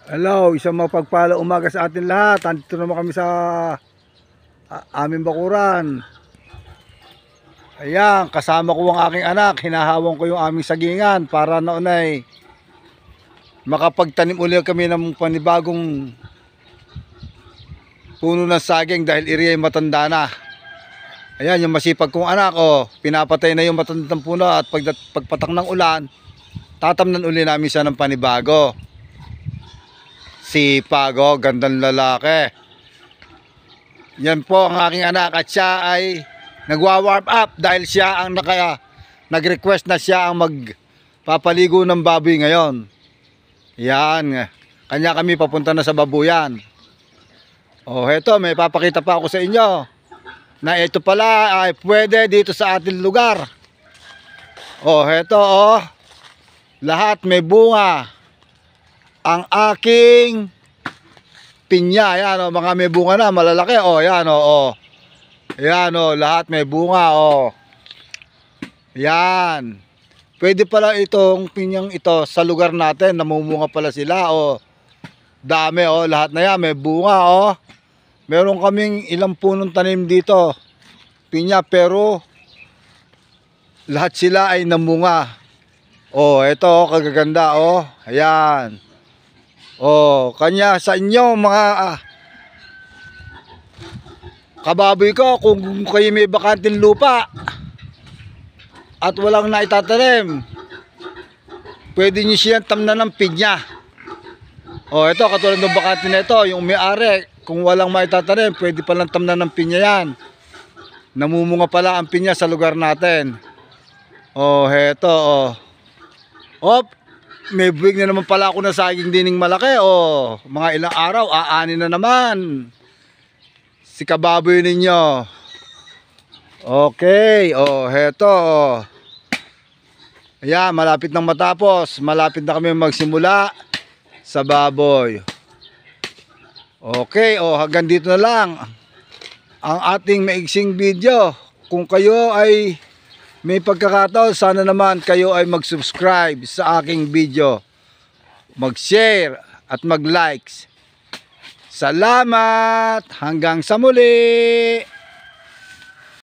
Hello, isang mapagpala umaga sa atin lahat. Andito naman kami sa aming bakuran. Ayan, kasama ko ang aking anak. Hinahawang ko yung aming sagingan para noon ay makapagtanim ulit kami ng panibagong puno ng saging dahil iri ay matanda na. Ayan, yung masipag kong anak, pinapatay na yung matandang puno at pagpatak ng ulan, tatamnan uli namin siya ng panibago. Sipag, gandang lalaki. Yan po ang aking anak at siya ay nagwa-warm up dahil siya ang nag-request na siya ang magpapaligo ng baboy ngayon. Yan, kanya kami papunta na sa babuyan. Heto, may papakita pa ako sa inyo na ito pala ay pwede dito sa ating lugar. Heto, lahat may bunga. Ang aking pinya, ayan, mga may bunga na malalaki, ayan, ayan, lahat may bunga, ayan. Pwede pala itong pinyang ito sa lugar natin, namumunga pala sila, dami, lahat na yan may bunga, meron kaming ilang punong tanim dito pinya, pero lahat sila ay namunga. Ito, kagaganda, ayan. Kanya sa inyo mga kababoy ko, kung kayo may bakanting lupa at walang naitatanim, pwede nyo siyang tamnan ng pinya. Ito, katulad ng bakante na ito, yung may-ari, kung walang maitatanim, pwede palang tamnan ng pinya yan. Namumunga pala ang pinya sa lugar natin. Heto, may buwig na naman pala ako na saging dining malaki. Mga ilang araw, aanin na naman si kababoy ninyo. Okay, heto, ayan, malapit nang matapos. Malapit na kami magsimula sa baboy. Okay, hanggang dito na lang ang ating maiksing video. Kung kayo ay may pagkakataon, sana naman kayo ay mag-subscribe sa aking video, mag-share at mag-likes. Salamat! Hanggang sa muli!